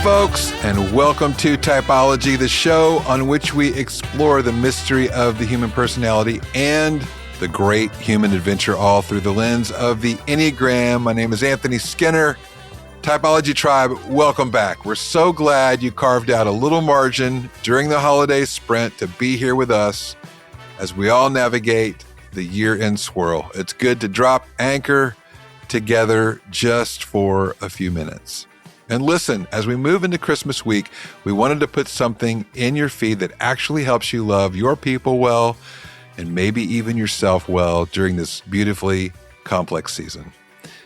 folks, and welcome to Typology, the show on which we explore the mystery of the human personality and the great human adventure all through the lens of the Enneagram. My name is Anthony Skinner. Typology Tribe, welcome back. We're so glad you carved out a little margin during the holiday sprint to be here with us as we all navigate the year-end swirl. It's good to drop anchor together just for a few minutes. And listen, as we move into Christmas week, we wanted to put something in your feed that actually helps you love your people well and maybe even yourself well during this beautifully complex season.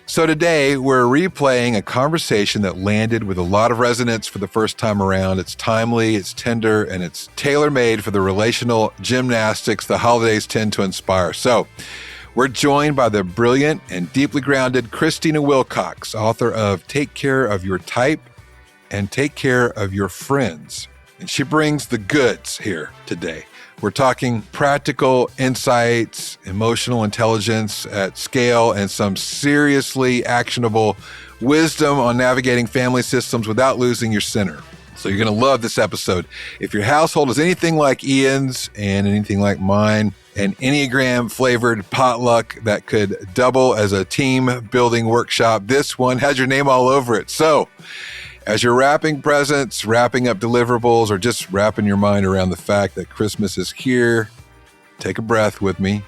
So today, we're replaying a conversation that landed with a lot of resonance for the first time around. It's timely, it's tender, and it's tailor-made for the relational gymnastics the holidays tend to inspire. So, we're joined by the brilliant and deeply grounded Christina Wilcox, author of Take Care of Your Type and Take Care of Your Friends. And she brings the goods here today. We're talking practical insights, emotional intelligence at scale, and some seriously actionable wisdom on navigating family systems without losing your center. So you're going to love this episode. If your household is anything like Ian's and anything like mine, an Enneagram flavored potluck that could double as a team building workshop, this one has your name all over it. So as you're wrapping presents, wrapping up deliverables, or just wrapping your mind around the fact that Christmas is here, take a breath with me.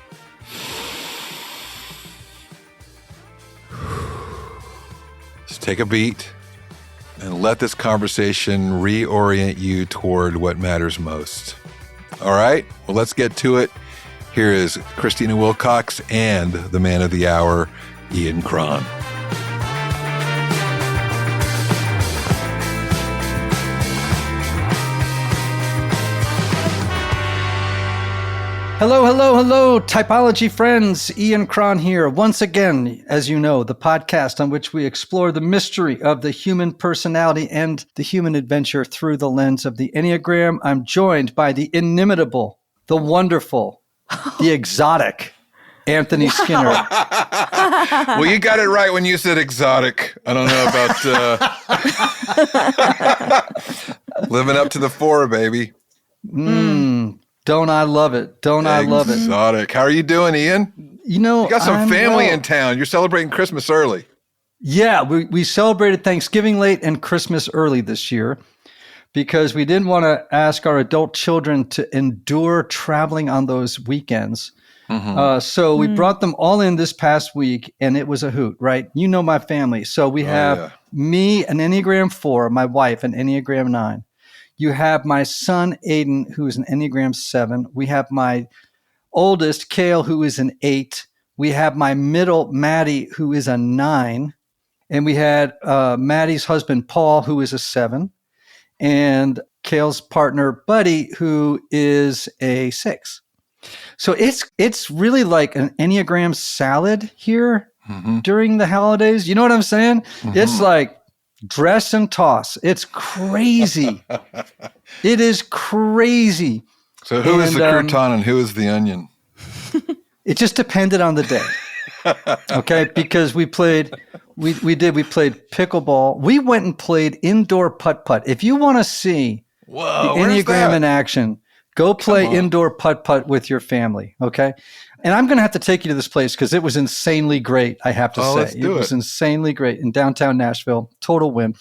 Just take a beat and let this conversation reorient you toward what matters most. All right, well, let's get to it. Here is Christina Wilcox and the man of the hour, Ian Cron. Hello, Typology friends. Ian Cron here. Once again, as you know, the podcast on which we explore the mystery of the human personality and the human adventure through the lens of the Enneagram. I'm joined by the inimitable, the wonderful, the exotic Anthony Skinner. Well, you got it right when you said exotic. I don't know about living up to the four, baby. Don't I love it? Don't I love it? Exotic. How are you doing, Ian? You know, you got some family in town. You're celebrating Christmas early. Yeah, we celebrated Thanksgiving late and Christmas early this year because we didn't want to ask our adult children to endure traveling on those weekends. So we brought them all in this past week, and it was a hoot, right? You know my family. So we have me, an Enneagram 4, my wife, an Enneagram 9. You have my son, Aiden, who is an Enneagram 7. We have my oldest, Kale, who is an 8. We have my middle, Maddie, who is a 9. And we had Maddie's husband, Paul, who is a 7. And Kale's partner, Buddy, who is a 6. So it's really like an Enneagram salad here during the holidays. You know what I'm saying? It's like dress and toss. It's crazy. It is crazy. So who is the crouton and who is the onion? It just depended on the day. Okay, because we played pickleball. We went and played indoor putt-putt. If you want to see the Enneagram in action, go play indoor putt-putt with your family, okay? And I'm going to have to take you to this place because it was insanely great, I have to say. It was insanely great in downtown Nashville. Total win.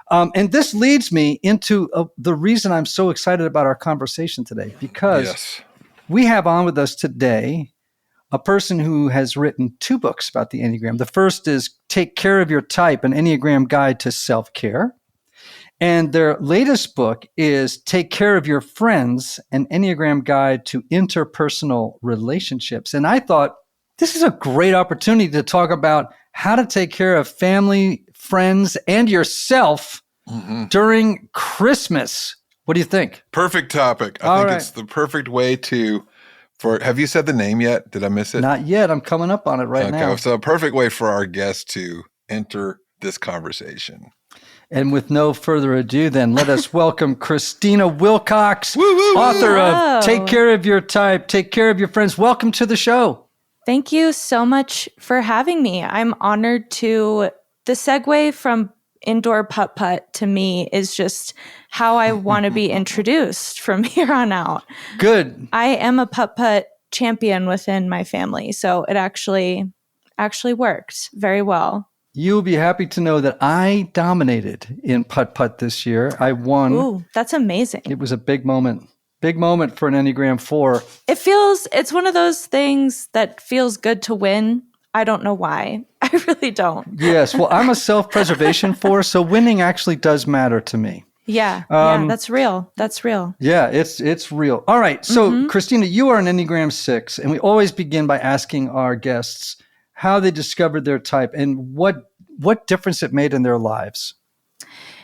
And this leads me into the reason I'm so excited about our conversation today, because we have on with us today a person who has written 2 books about the Enneagram. The first is Take Care of Your Type, an Enneagram Guide to Self-Care. And their latest book is Take Care of Your Friends, an Enneagram Guide to Interpersonal Relationships. And I thought this is a great opportunity to talk about how to take care of family, friends, and yourself during Christmas. What do you think? Perfect topic. I think it's the perfect way have you said the name yet? Did I miss it? Not yet. I'm coming up on it right now. So a perfect way for our guests to enter this conversation. And with no further ado, then, let us welcome Christina Wilcox, author of Take Care of Your Type, Take Care of Your Friends. Welcome to the show. Thank you so much for having me. I'm honored to the segue from indoor putt-putt to me is just how I want to be introduced from here on out. Good. I am a putt-putt champion within my family, so it actually worked very well. You'll be happy to know that I dominated in putt-putt this year. I won. Ooh, that's amazing. It was a big moment. Big moment for an Enneagram 4. It's one of those things that feels good to win. I don't know why. I really don't. Yes. Well, I'm a self-preservation 4, so winning actually does matter to me. Yeah. Yeah, that's real. That's real. Yeah, it's real. All right. So, Christina, you are an Enneagram 6, and we always begin by asking our guests how they discovered their type and what difference it made in their lives.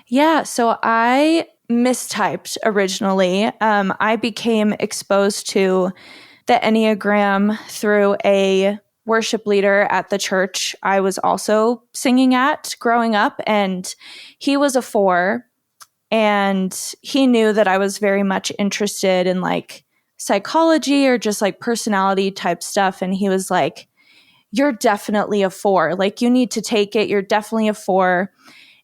Yeah. So I mistyped originally. I became exposed to the Enneagram through a worship leader at the church I was also singing at growing up. And he was a 4. And he knew that I was very much interested in like psychology or just like personality type stuff. And he was like, you're definitely a 4. Like, you need to take it. You're definitely a 4.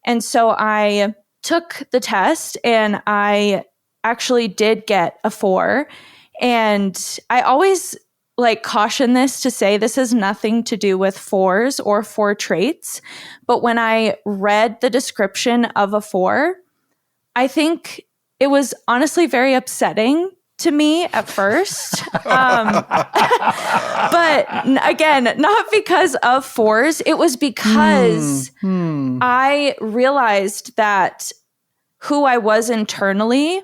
And so I took the test and I actually did get a 4. And I always like caution this to say this has nothing to do with 4s or 4 traits. But when I read the description of a 4, I think it was honestly very upsetting to me at first. But again, not because of 4s. It was because I realized that who I was internally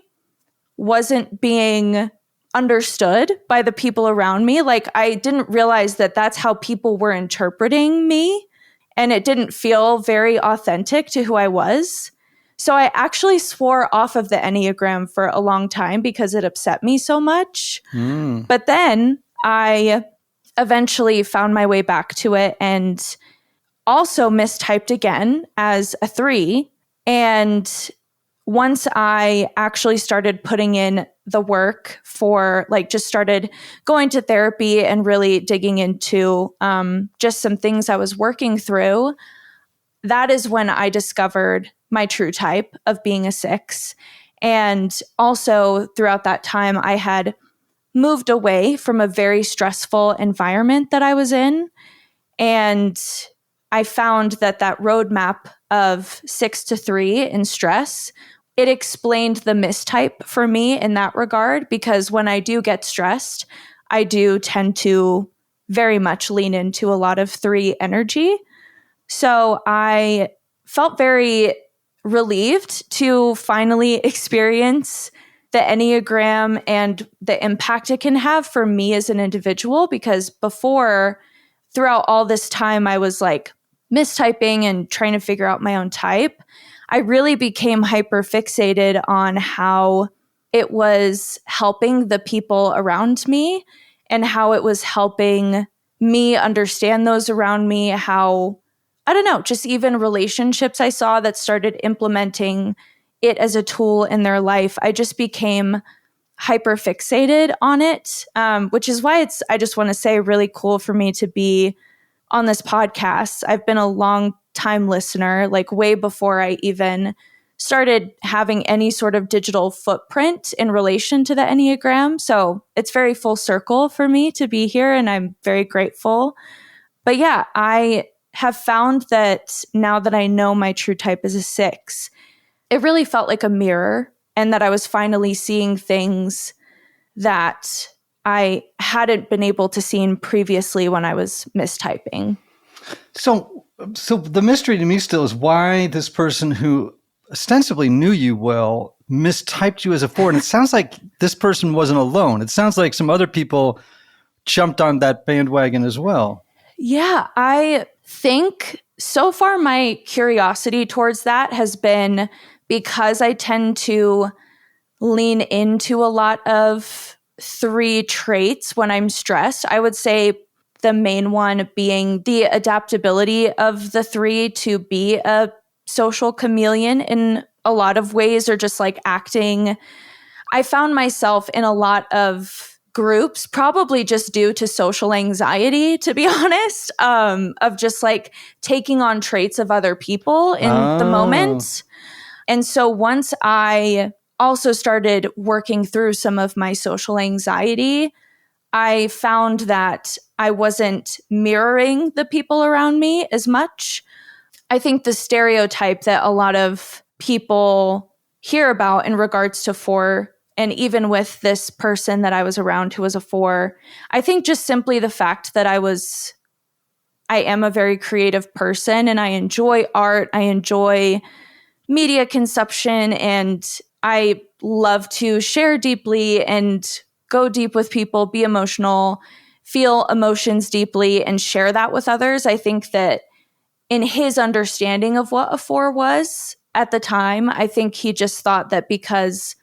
wasn't being understood by the people around me. Like, I didn't realize that that's how people were interpreting me. And it didn't feel very authentic to who I was. So I actually swore off of the Enneagram for a long time because it upset me so much. But then I eventually found my way back to it and also mistyped again as a 3. And once I actually started putting in the work for like just started going to therapy and really digging into just some things I was working through, that is when I discovered my true type of being a 6. And also throughout that time, I had moved away from a very stressful environment that I was in. And I found that roadmap of 6 to 3 in stress, it explained the mistype for me in that regard, because when I do get stressed, I do tend to very much lean into a lot of 3 energy. So I felt very relieved to finally experience the Enneagram and the impact it can have for me as an individual, because before, throughout all this time, I was like mistyping and trying to figure out my own type. I really became hyper fixated on how it was helping the people around me and how it was helping me understand those around me, how, I don't know, just even relationships I saw that started implementing it as a tool in their life. I just became hyper fixated on it, which is why it's, I just want to say, really cool for me to be on this podcast. I've been a long time listener, like way before I even started having any sort of digital footprint in relation to the Enneagram. So it's very full circle for me to be here, and I'm very grateful. But yeah, I have found that now that I know my true type is a 6, it really felt like a mirror, and that I was finally seeing things that I hadn't been able to see previously when I was mistyping. So the mystery to me still is why this person who ostensibly knew you well mistyped you as a 4. And it sounds like this person wasn't alone. It sounds like some other people jumped on that bandwagon as well. Yeah, I think so far my curiosity towards that has been because I tend to lean into a lot of 3 traits when I'm stressed. I would say the main one being the adaptability of the 3 to be a social chameleon in a lot of ways, or just like acting. I found myself in a lot of groups, probably just due to social anxiety, to be honest, of just like taking on traits of other people in the moment. And so once I also started working through some of my social anxiety, I found that I wasn't mirroring the people around me as much. I think the stereotype that a lot of people hear about in regards to 4, and even with this person that I was around who was a 4, I think just simply the fact that I am a very creative person and I enjoy art, I enjoy media consumption, and I love to share deeply and go deep with people, be emotional, feel emotions deeply, and share that with others. I think that in his understanding of what a 4 was at the time, I think he just thought that because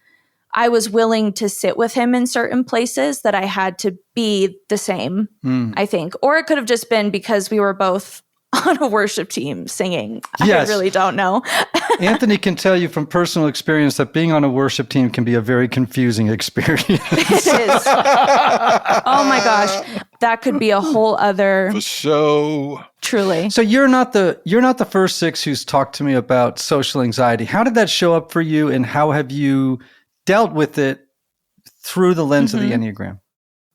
I was willing to sit with him in certain places that I had to be the same, I think. Or it could have just been because we were both on a worship team singing. Yes. I really don't know. Anthony can tell you from personal experience that being on a worship team can be a very confusing experience. It is. Oh my gosh. That could be a whole other For sure. Truly. So you're not the first 6 who's talked to me about social anxiety. How did that show up for you, and how have you dealt with it through the lens of the Enneagram?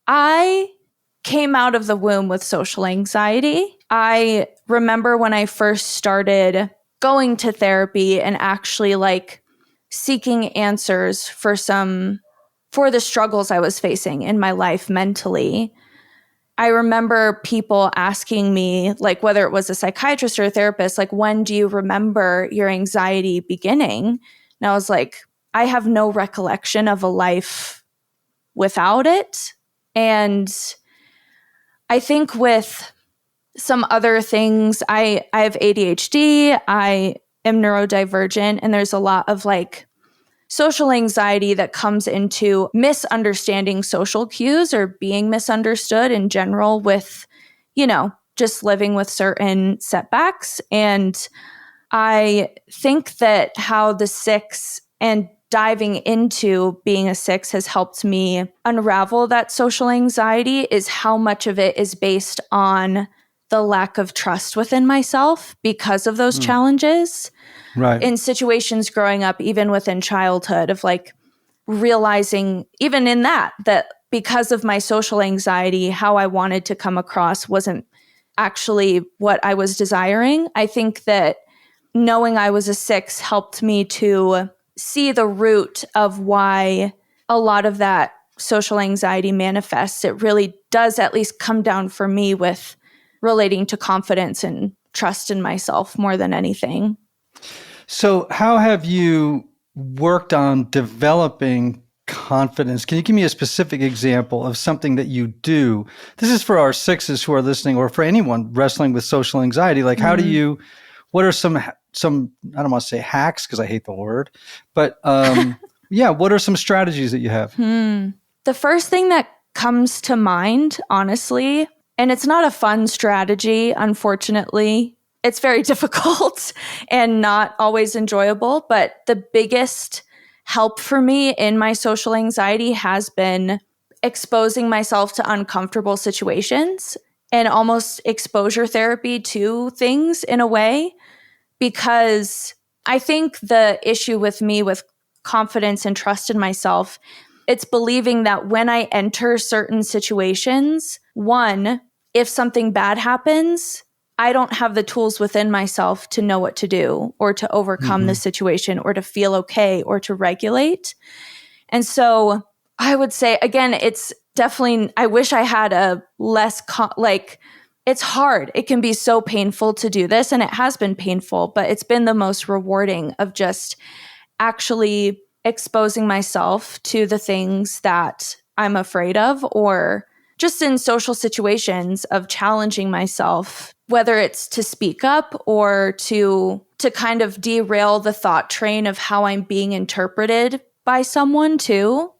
I came out of the womb with social anxiety. I remember when I first started going to therapy and actually like seeking answers for the struggles I was facing in my life mentally. I remember people asking me, like whether it was a psychiatrist or a therapist, like, when do you remember your anxiety beginning? And I was like, I have no recollection of a life without it. And I think with some other things, I have ADHD, I am neurodivergent, and there's a lot of like social anxiety that comes into misunderstanding social cues or being misunderstood in general with, just living with certain setbacks. And I think that how the 6 and diving into being a 6 has helped me unravel that social anxiety is how much of it is based on the lack of trust within myself because of those challenges. Right. In situations growing up, even within childhood, of like realizing even in that because of my social anxiety, how I wanted to come across wasn't actually what I was desiring. I think that knowing I was a 6 helped me to see the root of why a lot of that social anxiety manifests. It really does at least come down for me with relating to confidence and trust in myself more than anything. So how have you worked on developing confidence? Can you give me a specific example of something that you do? This is for our 6s who are listening, or for anyone wrestling with social anxiety. Like, how do you, what are some, I don't want to say hacks because I hate the word, but what are some strategies that you have? The first thing that comes to mind, honestly, and it's not a fun strategy, unfortunately. It's very difficult and not always enjoyable, but the biggest help for me in my social anxiety has been exposing myself to uncomfortable situations and almost exposure therapy to things in a way, because I think the issue with me with confidence and trust in myself, it's believing that when I enter certain situations, one, if something bad happens, I don't have the tools within myself to know what to do or to overcome the situation or to feel okay or to regulate. And so I would say, again, it's definitely, I wish I had a less, it's hard. It can be so painful to do this, and it has been painful, but it's been the most rewarding of just actually exposing myself to the things that I'm afraid of, or just in social situations of challenging myself, whether it's to speak up or to kind of derail the thought train of how I'm being interpreted by someone too.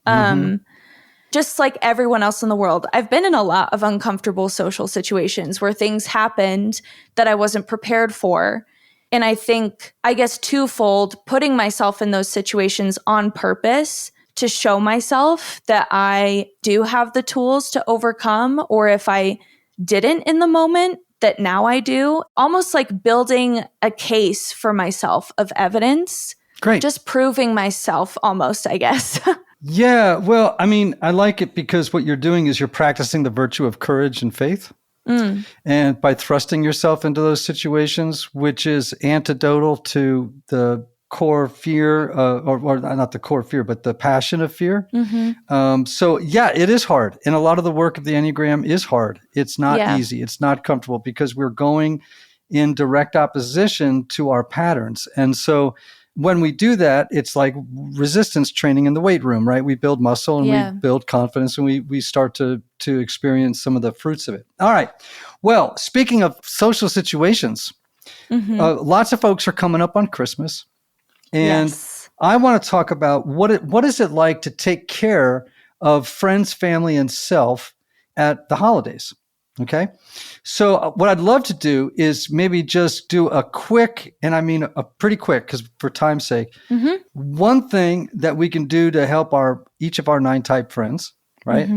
Just like everyone else in the world, I've been in a lot of uncomfortable social situations where things happened that I wasn't prepared for. And I think, I guess twofold, putting myself in those situations on purpose to show myself that I do have the tools to overcome, or if I didn't in the moment, that now I do. Almost like building a case for myself of evidence. Great. Just proving myself almost, I guess. Yeah. Well, I mean, I like it because what you're doing is you're practicing the virtue of courage and faith. And by thrusting yourself into those situations, which is antidotal to the core fear, or not the core fear, but the passion of fear. So yeah, it is hard. And a lot of the work of the Enneagram is hard. It's not easy. It's not comfortable because we're going in direct opposition to our patterns. And so when we do that, it's like resistance training in the weight room, right? We build muscle and we build confidence, and we start to experience some of the fruits of it. All right. Well, speaking of social situations, lots of folks are coming up on Christmas. And I want to talk about what is it like to take care of friends, family, and self at the holidays. Okay. So what I'd love to do is maybe just do a quick, and I mean a pretty quick, because for time's sake, one thing that we can do to help each of our 9 type friends, right?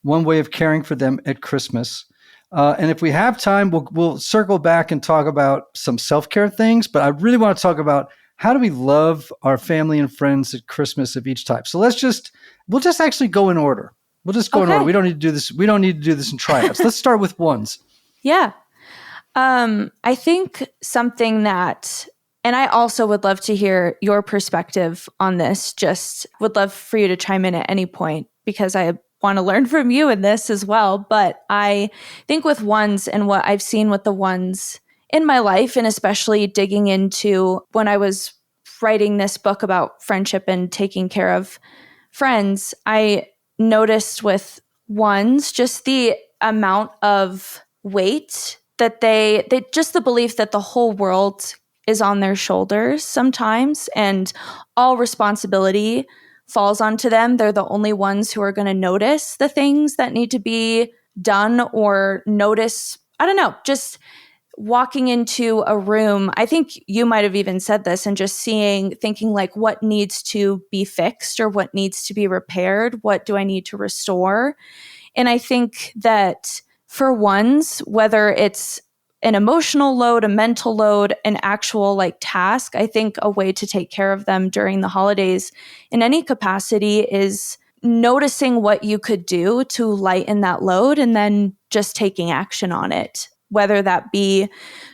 One way of caring for them at Christmas. And if we have time, we'll circle back and talk about some self-care things. But I really want to talk about how do we love our family and friends at Christmas of each type. So we'll just actually go in order. We'll just go in order. We don't need to do this. We don't need to do this in triads. Let's start with ones. Yeah. I think something that, and I also would love to hear your perspective on this, just would love for you to chime in at any point because I want to learn from you in this as well. But I think with ones and what I've seen with the ones in my life, and especially digging into when I was writing this book about friendship and taking care of friends, I noticed with ones just the amount of weight that they just the belief that the whole world is on their shoulders sometimes and all responsibility falls onto them. They're the only ones who are going to notice the things that need to be done or notice, I don't know, just walking into a room. I think you might have even said this and just thinking like what needs to be fixed or what needs to be repaired? What do I need to restore? And I think that for ones, whether it's an emotional load, a mental load, an actual like task, I think a way to take care of them during the holidays in any capacity is noticing what you could do to lighten that load and then just taking action on it. Whether that be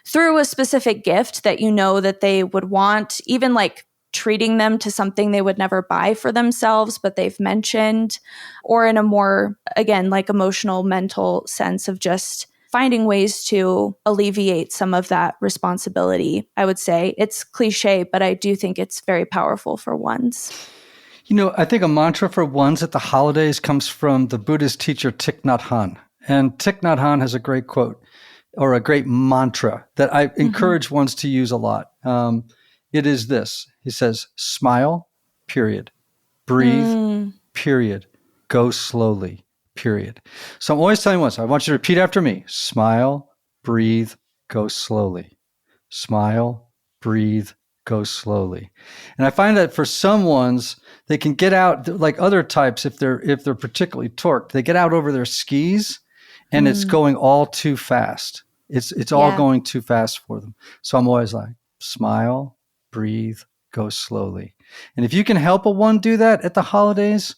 through a specific gift that you know that they would want, even like treating them to something they would never buy for themselves, but they've mentioned, or in a more, again, like emotional, mental sense of just finding ways to alleviate some of that responsibility. I would say it's cliche, but I do think it's very powerful for ones. You know, I think a mantra for ones at the holidays comes from the Buddhist teacher Thich Nhat Hanh. And Thich Nhat Hanh has a great quote or a great mantra that I encourage ones to use a lot. It is this. He says, smile, period. Breathe, period. Go slowly, period. So I'm always telling ones, I want you to repeat after me. Smile, breathe, go slowly. Smile, breathe, go slowly. And I find that for some ones, they can get out, like other types, if they're particularly torqued, they get out over their skis and it's going all too fast. It's all going too fast for them. So I'm always like, smile, breathe, go slowly. And if you can help a one do that at the holidays,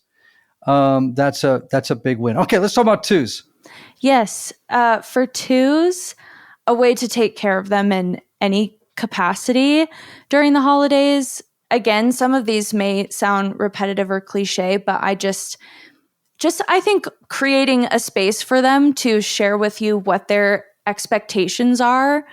that's a big win. Okay, let's talk about twos. Yes. For twos, a way to take care of them in any capacity during the holidays. Again, some of these may sound repetitive or cliche, but I just I think creating a space for them to share with you what their expectations are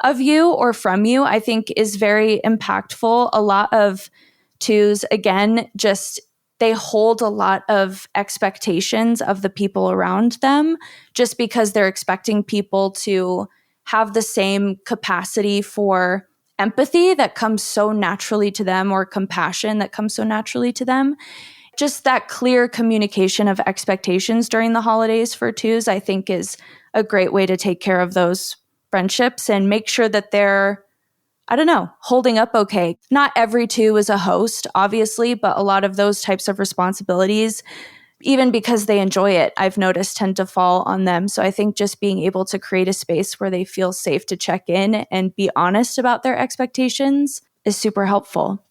of you or from you, I think is very impactful. A lot of twos, again, just they hold a lot of expectations of the people around them just because they're expecting people to have the same capacity for empathy that comes so naturally to them or compassion that comes so naturally to them. Just that clear communication of expectations during the holidays for twos, I think is a great way to take care of those friendships and make sure that they're I don't know, holding up okay. Not every two is a host, obviously, but a lot of those types of responsibilities, even because they enjoy it, I've noticed tend to fall on them. So I think just being able to create a space where they feel safe to check in and be honest about their expectations is super helpful.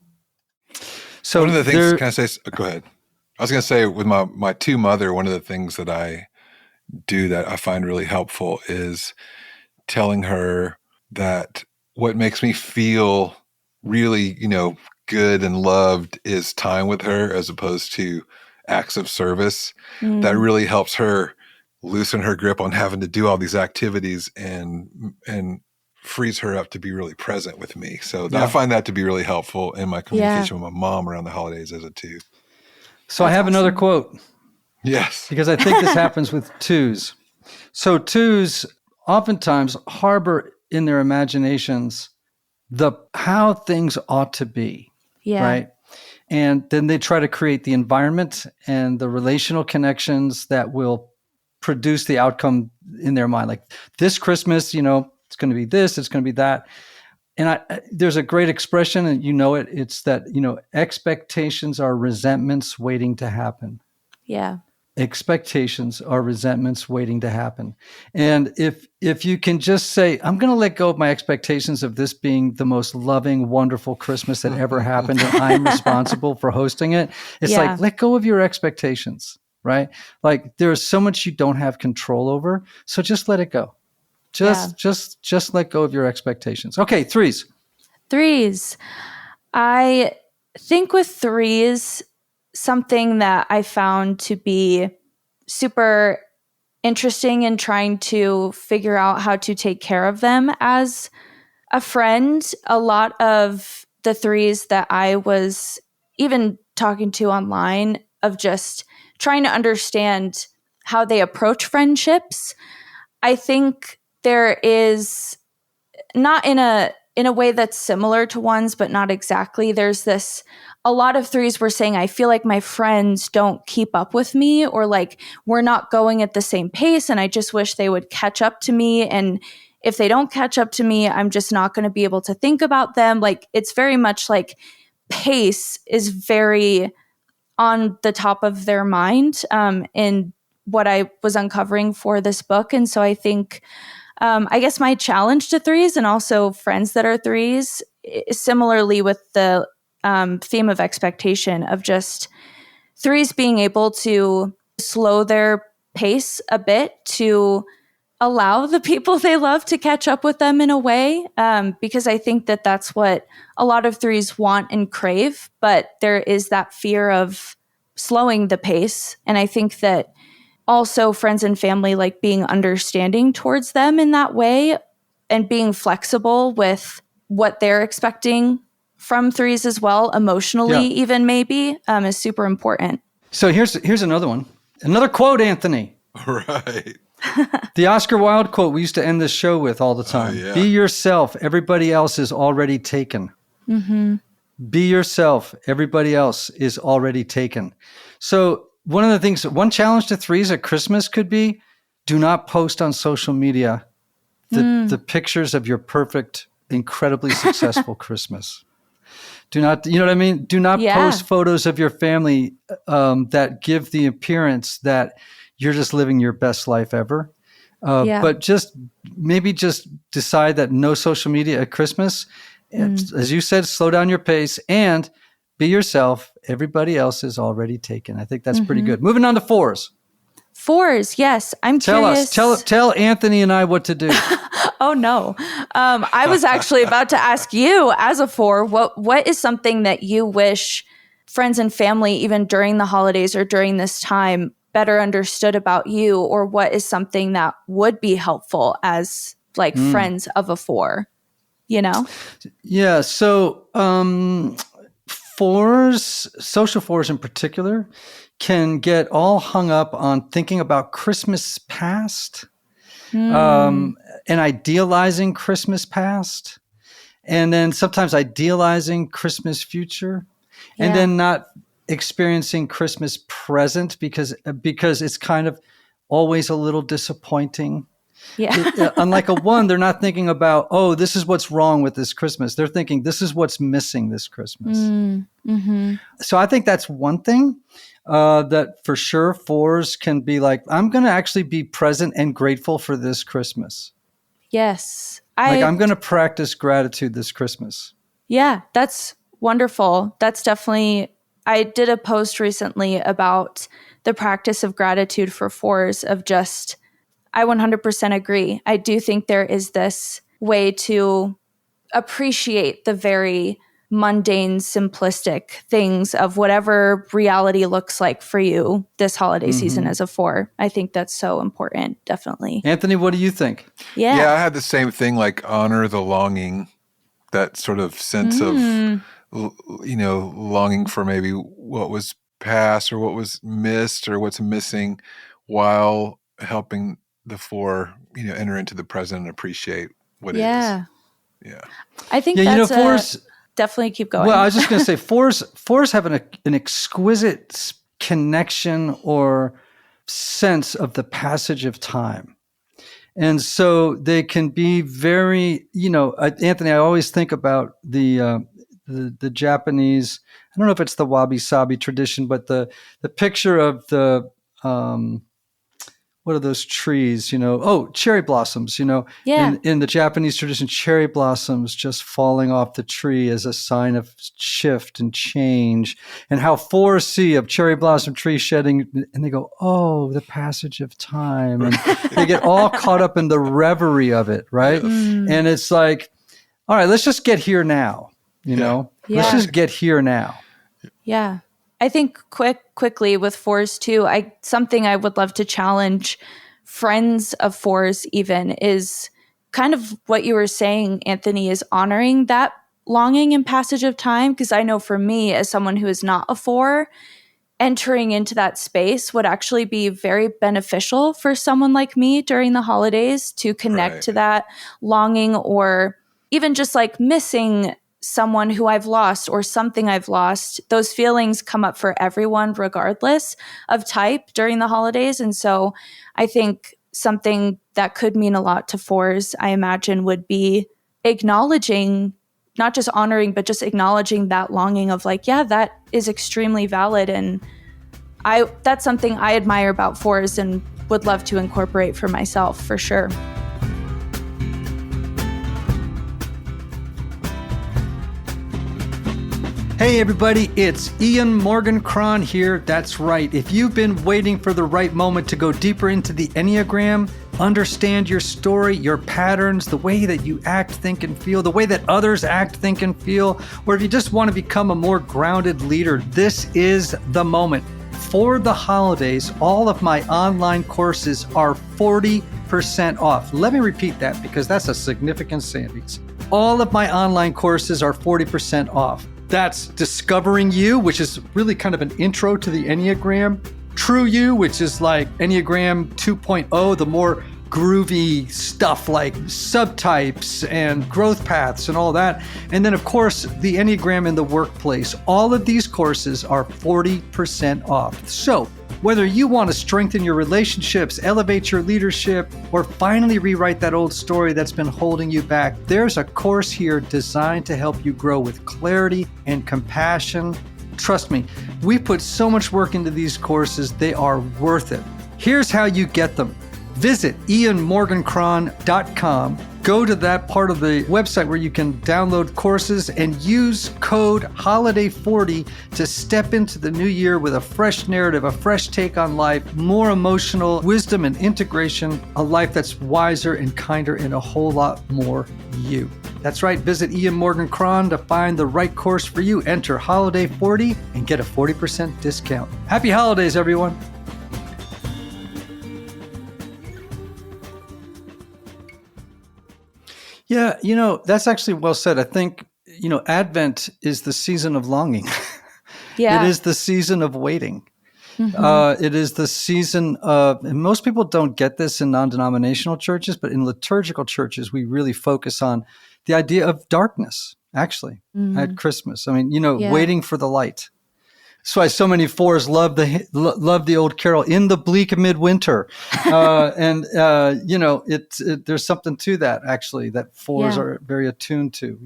So one of the things, can I say, go ahead. I was going to say with my two mother, one of the things that I do that I find really helpful is telling her that what makes me feel really, good and loved is time with her as opposed to acts of service. That really helps her loosen her grip on having to do all these activities and frees her up to be really present with me. So I find that to be really helpful in my communication with my mom around the holidays as a two. So I have another quote. Yes. Because I think this happens with twos. So twos oftentimes harbor in their imaginations how things ought to be. Yeah. Right. And then they try to create the environment and the relational connections that will produce the outcome in their mind. Like this Christmas, it's going to be this, it's going to be that. And there's a great expression, and it's that, expectations are resentments waiting to happen. Yeah. Expectations are resentments waiting to happen. And if you can just say, I'm going to let go of my expectations of this being the most loving, wonderful Christmas that ever happened, and I'm responsible for hosting it. It's like, let go of your expectations, right? Like there's so much you don't have control over. So just let it go. Just let go of your expectations. Okay. Threes. I think with threes, something that I found to be super interesting in trying to figure out how to take care of them as a friend. A lot of the threes that I was even talking to online of just trying to understand how they approach friendships. I think there is, not in a way that's similar to ones, but not exactly. There's a lot of threes were saying, I feel like my friends don't keep up with me, or like we're not going at the same pace, and I just wish they would catch up to me. And if they don't catch up to me, I'm just not going to be able to think about them. Like it's very much like pace is very on the top of their mind in what I was uncovering for this book. And so I think I guess my challenge to threes, and also friends that are threes, is similarly with the theme of expectation, of just threes being able to slow their pace a bit to allow the people they love to catch up with them in a way, because I think that that's what a lot of threes want and crave, but there is that fear of slowing the pace. And I think that also friends and family, like being understanding towards them in that way and being flexible with what they're expecting from threes as well, emotionally, even maybe, is super important. So here's another one. Another quote, Anthony. Right. The Oscar Wilde quote we used to end this show with all the time. Be yourself. Everybody else is already taken. Mm-hmm. Be yourself. Everybody else is already taken. So one challenge to threes at Christmas could be, do not post on social media the pictures of your perfect, incredibly successful Christmas. Do not, you know what I mean? Do not post photos of your family that give the appearance that you're just living your best life ever. But maybe just decide that no social media at Christmas. As you said, slow down your pace and be yourself. Everybody else is already taken. I think that's pretty good. Moving on to fours. Fours, yes. I'm curious. Tell Anthony and I what to do. Oh, no. I was actually about to ask you, as a four, what is something that you wish friends and family, even during the holidays or during this time, better understood about you? Or what is something that would be helpful as like friends of a four, Yeah, so fours, social fours in particular, can get all hung up on thinking about Christmas past and idealizing Christmas past, and then sometimes idealizing Christmas future, and then not experiencing Christmas present because it's kind of always a little disappointing. Yeah. Unlike a 1, they're not thinking about, oh, this is what's wrong with this Christmas. They're thinking, this is what's missing this Christmas. Mm-hmm. So I think that's one thing that for sure 4s can be like, I'm going to actually be present and grateful for this Christmas. Yes. I'm going to practice gratitude this Christmas. Yeah, that's wonderful. That's definitely, I did a post recently about the practice of gratitude for 4s of just, I 100% agree. I do think there is this way to appreciate the very mundane, simplistic things of whatever reality looks like for you this holiday season as a 4. I think that's so important, definitely. Anthony, what do you think? Yeah, I had the same thing, like honor the longing, that sort of sense of, longing for maybe what was past or what was missed or what's missing, while helping the 4, enter into the present and appreciate what is. Yeah. I think that's 4s definitely keep going. Well, I was just going to say 4s have an exquisite connection or sense of the passage of time. And so they can be very, Anthony, I always think about the Japanese, I don't know if it's the wabi-sabi tradition, but the picture of the, what are those trees, cherry blossoms, Yeah. in the Japanese tradition, cherry blossoms just falling off the tree as a sign of shift and change, and how 4s see a cherry blossom tree shedding and they go, oh, the passage of time. And they get all caught up in the reverie of it. Right. And it's like, all right, let's just get here now, let's just get here now. Yeah. I think quickly with 4s too, something I would love to challenge friends of 4s even is kind of what you were saying, Anthony, is honoring that longing and passage of time. Because I know for me, as someone who is not a 4, entering into that space would actually be very beneficial for someone like me during the holidays to connect to that longing, or even just like missing someone who I've lost or something I've lost. Those feelings come up for everyone regardless of type during the holidays. And so I think something that could mean a lot to 4s, I imagine, would be acknowledging, not just honoring, but just acknowledging that longing of like, yeah, that is extremely valid. And that's something I admire about 4s and would love to incorporate for myself, for sure. Hey everybody, it's Ian Morgan Cron here. That's right. If you've been waiting for the right moment to go deeper into the Enneagram, understand your story, your patterns, the way that you act, think, and feel, the way that others act, think, and feel, or if you just want to become a more grounded leader, this is the moment. For the holidays, all of my online courses are 40% off. Let me repeat that because that's a significant savings. All of my online courses are 40% off. That's Discovering You, which is really kind of an intro to the Enneagram. True You, which is like Enneagram 2.0, the more groovy stuff like subtypes and growth paths and all that. And then, of course, the Enneagram in the workplace. All of these courses are 40% off. So whether you want to strengthen your relationships, elevate your leadership, or finally rewrite that old story that's been holding you back, there's a course here designed to help you grow with clarity and compassion. Trust me, we put so much work into these courses, they are worth it. Here's how you get them. Visit ianmorgancron.com. Go to that part of the website where you can download courses and use code HOLIDAY40 to step into the new year with a fresh narrative, a fresh take on life, more emotional wisdom and integration, a life that's wiser and kinder and a whole lot more you. That's right. Visit Ian Morgan Cron to find the right course for you. Enter HOLIDAY40 and get a 40% discount. Happy holidays, everyone. Yeah, that's actually well said. I think, Advent is the season of longing. Yeah. It is the season of waiting. It is the season of, and most people don't get this in non-denominational churches, but in liturgical churches, we really focus on the idea of darkness, actually, at Christmas. I mean, waiting for the light. That's why so many fours love the old carol "In the Bleak Midwinter," there's something to that actually that fours are very attuned to.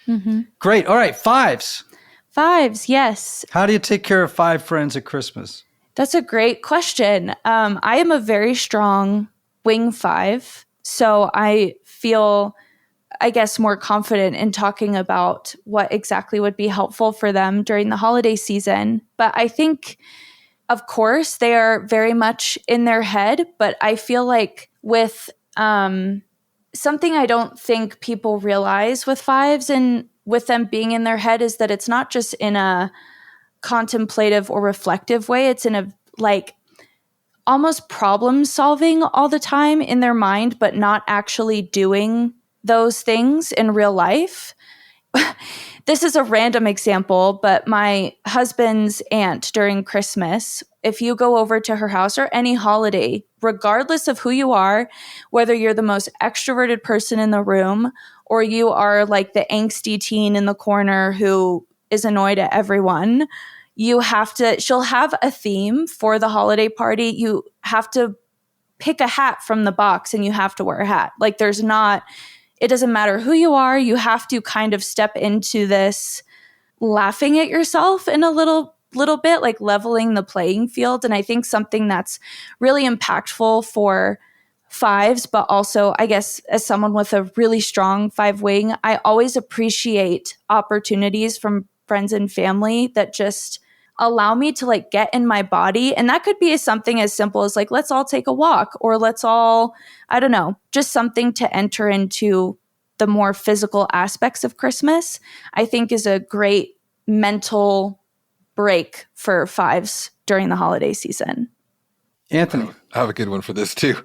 Mm-hmm. Great. All right, fives. Fives, yes. How do you take care of five friends at Christmas? That's a great question. I am a very strong wing five, so I feel, I guess, more confident in talking about what exactly would be helpful for them during the holiday season. But I think, of course, they are very much in their head, but I feel like with something I don't think people realize with fives and with them being in their head is that it's not just in a contemplative or reflective way. It's in a almost problem solving all the time in their mind, but not actually doing those things in real life. This is a random example, but my husband's aunt during Christmas, if you go over to her house or any holiday, regardless of who you are, whether you're the most extroverted person in the room or you are like the angsty teen in the corner who is annoyed at everyone, she'll have a theme for the holiday party. You have to pick a hat from the box and you have to wear a hat. It doesn't matter who you are. You have to kind of step into this laughing at yourself in a little bit, like leveling the playing field. And I think something that's really impactful for fives, but also, I guess, as someone with a really strong five wing, I always appreciate opportunities from friends and family that just allow me to get in my body. And that could be something as simple as let's all take a walk, or let's all, I don't know, just something to enter into the more physical aspects of Christmas, I think is a great mental break for fives during the holiday season. Anthony. I have a good one for this too.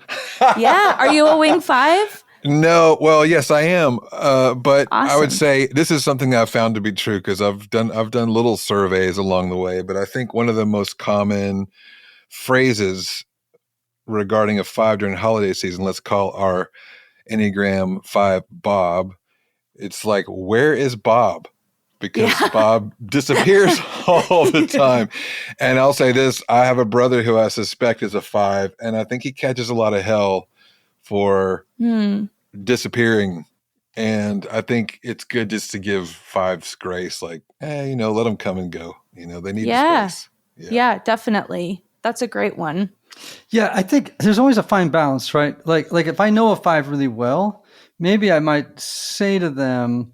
Yeah. Are you a wing five? No, well, yes, I am. But Awesome. I would say this is something that I've found to be true because I've done little surveys along the way. But I think one of the most common phrases regarding a five during holiday season, let's call our Enneagram 5 Bob. It's like, where is Bob? Because Bob disappears all the time. And I'll say this, I have a brother who I suspect is a 5, and I think he catches a lot of hell for disappearing. And I think it's good just to give 5s grace, let them come and go. They need the space. Yeah, definitely. That's a great one. Yeah, I think there's always a fine balance, right? Like if I know a 5 really well, maybe I might say to them,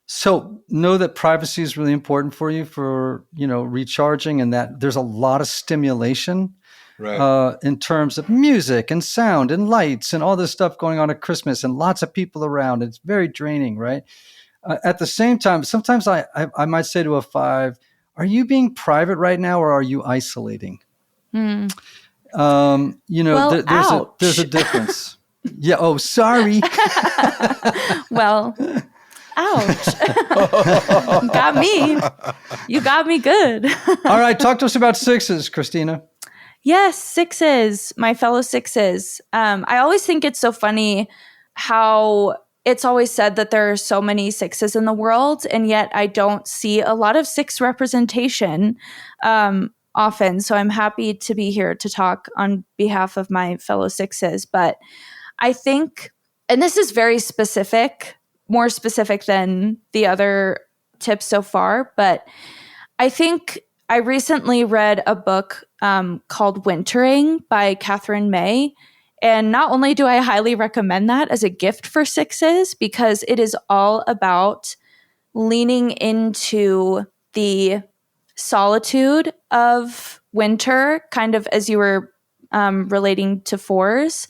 so know that privacy is really important for you for, recharging, and that there's a lot of stimulation in terms of music and sound and lights and all this stuff going on at Christmas and lots of people around. It's very draining, right? At the same time, sometimes I might say to a 5, are you being private right now or are you isolating? Well, there's a difference. Yeah. Oh, sorry. Well, ouch. Got me. You got me good. All right. Talk to us about 6s, Christina. Yes, 6s, my fellow 6s. I always think it's so funny how it's always said that there are so many 6s in the world, and yet I don't see a lot of 6 representation often. So I'm happy to be here to talk on behalf of my fellow 6s. But I think, and this is very specific, more specific than the other tips so far, but I think I recently read a book called Wintering by Catherine May. And not only do I highly recommend that as a gift for 6s, because it is all about leaning into the solitude of winter, kind of as you were relating to 4s.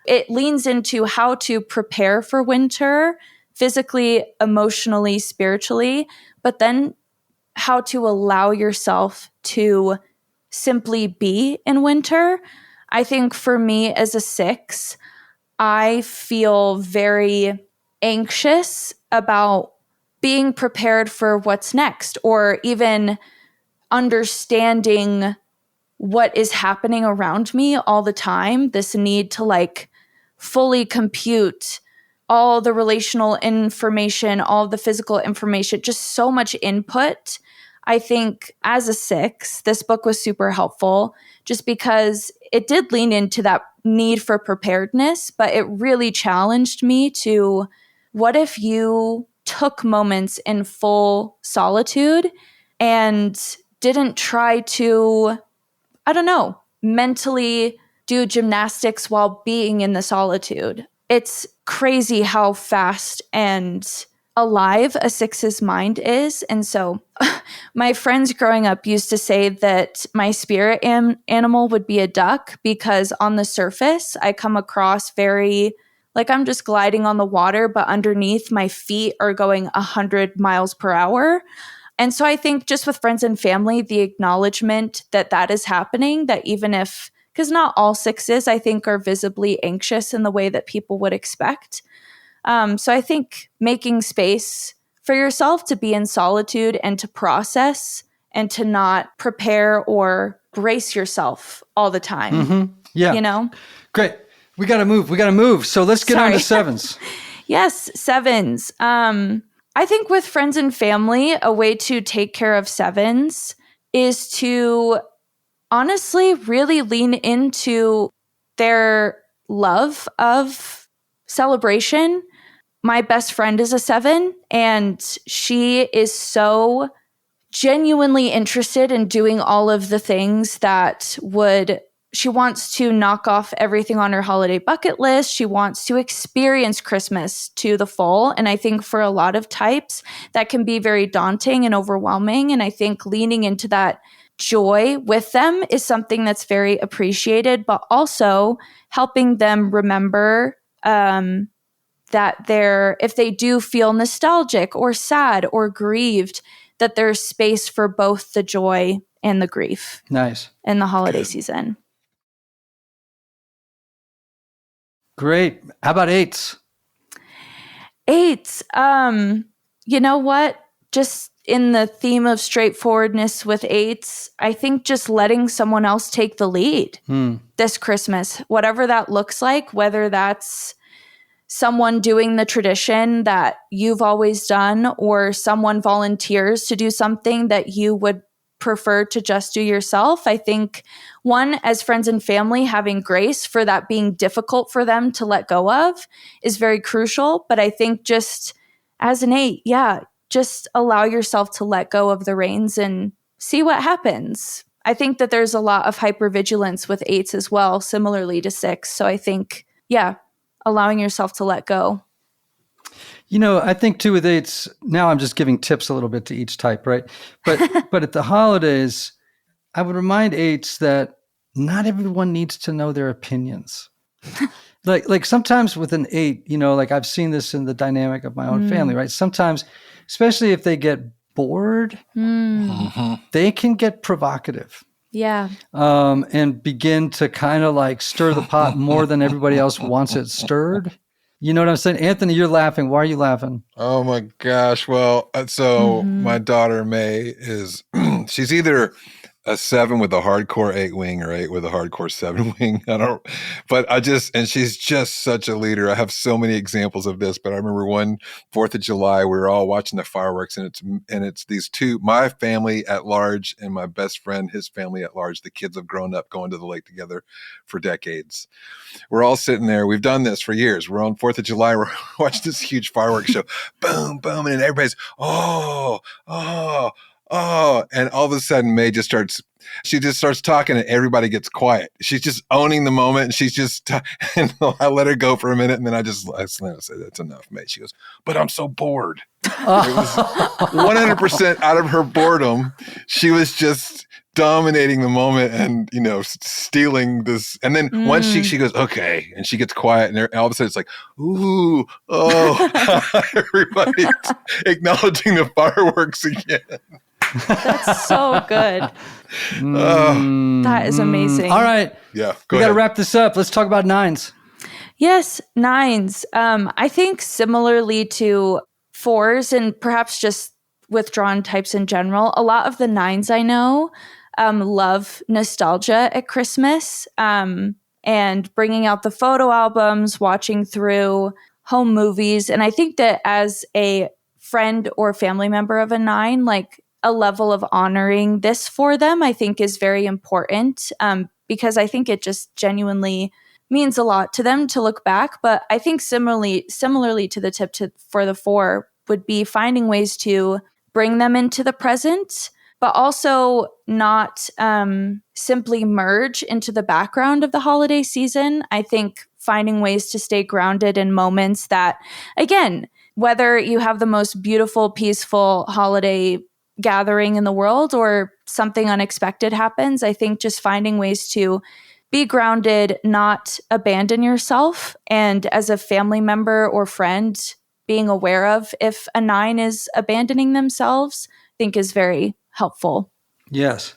It leans into how to prepare for winter physically, emotionally, spiritually, but then how to allow yourself to simply be in winter. I think for me as a 6, I feel very anxious about being prepared for what's next, or even understanding what is happening around me all the time. This need to fully compute all the relational information, all the physical information, just so much input. I think as a 6, this book was super helpful just because it did lean into that need for preparedness, but it really challenged me to, what if you took moments in full solitude and didn't try to, I don't know, mentally do gymnastics while being in the solitude? It's crazy how fast and alive a 6's mind is. And so my friends growing up used to say that my spirit animal would be a duck, because on the surface, I come across very like I'm just gliding on the water, but underneath my feet are going 100 miles per hour. And so I think just with friends and family, the acknowledgement that that is happening, that even if, because not all 6s, I think, are visibly anxious in the way that people would expect. So I think making space for yourself to be in solitude and to process and to not prepare or brace yourself all the time. Mm-hmm. Yeah. You know? Great. We got to move. So let's get on to 7s. Yes, 7s. I think with friends and family, a way to take care of 7s is to honestly really lean into their love of celebration. My best friend is a 7, and she is so genuinely interested in doing all of the things that she wants to knock off everything on her holiday bucket list. She wants to experience Christmas to the full. And I think for a lot of types, that can be very daunting and overwhelming. And I think leaning into that joy with them is something that's very appreciated, but also helping them remember that if they do feel nostalgic or sad or grieved, that there's space for both the joy and the grief. Nice. In the holiday season. Great. How about 8s? 8s. You know what? Just in the theme of straightforwardness with 8s, I think just letting someone else take the lead this Christmas, whatever that looks like, whether that's someone doing the tradition that you've always done, or someone volunteers to do something that you would prefer to just do yourself. I think one, as friends and family, having grace for that being difficult for them to let go of is very crucial. But I think just as an 8, just allow yourself to let go of the reins and see what happens. I think that there's a lot of hypervigilance with 8s as well, similarly to 6. So I think, allowing yourself to let go. You know, I think too with 8s, now I'm just giving tips a little bit to each type, right? But at the holidays, I would remind 8s that not everyone needs to know their opinions. like sometimes with an 8, you know, like I've seen this in the dynamic of my own family, right? Sometimes, especially if they get bored, they can get provocative. Yeah. And begin to kind of like stir the pot more than everybody else wants it stirred. You know what I'm saying? Anthony, you're laughing. Why are you laughing? Oh my gosh. Well, so my daughter May she's either a 7 with a hardcore 8 wing or 8 with a hardcore 7 wing. And she's just such a leader. I have so many examples of this, but I remember one 4th of July, we were all watching the fireworks, and it's these two, my family at large and my best friend, his family at large. The kids have grown up going to the lake together for decades. We're all sitting there. We've done this for years. We're on 4th of July. We're watching this huge fireworks show. Boom, boom. And everybody's, oh. And all of a sudden, May just starts talking, and everybody gets quiet. She's just owning the moment, and she's just, and I let her go for a minute. And then I said, that's enough, May. She goes, but I'm so bored. It was 100% out of her boredom. She was just dominating the moment and, you know, stealing this. And then once she goes, okay. And she gets quiet, and all of a sudden it's like, ooh, oh, everybody's acknowledging the fireworks again. That's so good. That is amazing. All right. Yeah. We got to wrap this up. Let's talk about 9s. Yes, 9s. I think similarly to 4s and perhaps just withdrawn types in general, a lot of the 9s I know love nostalgia at Christmas and bringing out the photo albums, watching through home movies. And I think that as a friend or family member of a 9, like a level of honoring this for them, I think is very important, because I think it just genuinely means a lot to them to look back. But I think similarly to the tip for the 4 would be finding ways to bring them into the present, but also not simply merge into the background of the holiday season. I think finding ways to stay grounded in moments that, again, whether you have the most beautiful, peaceful holiday gathering in the world or something unexpected happens, I think just finding ways to be grounded, not abandon yourself. And as a family member or friend, being aware of if a 9 is abandoning themselves, I think is very helpful. Yes.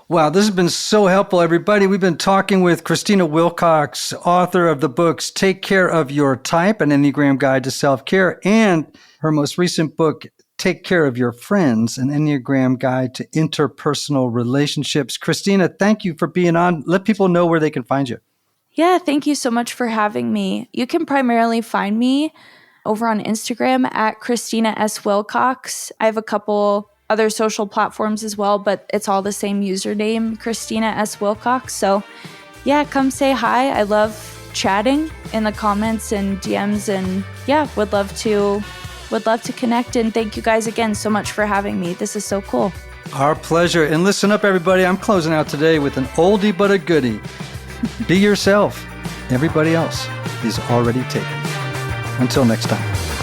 Wow, this has been so helpful, everybody. We've been talking with Christina Wilcox, author of the books Take Care of Your Type, an Enneagram Guide to Self-Care, and her most recent book, Take Care of Your Friends, an Enneagram Guide to Interpersonal Relationships. Christina, thank you for being on. Let people know where they can find you. Yeah, thank you so much for having me. You can primarily find me over on Instagram at Christina S. Wilcox. I have a couple other social platforms as well, but it's all the same username, Christina S. Wilcox. So yeah, come say hi. I love chatting in the comments and DMs, and yeah, would love to connect. And thank you guys again so much for having me. This is so cool. Our pleasure. And listen up, everybody. I'm closing out today with an oldie but a goodie. Be yourself. Everybody else is already taken. Until next time.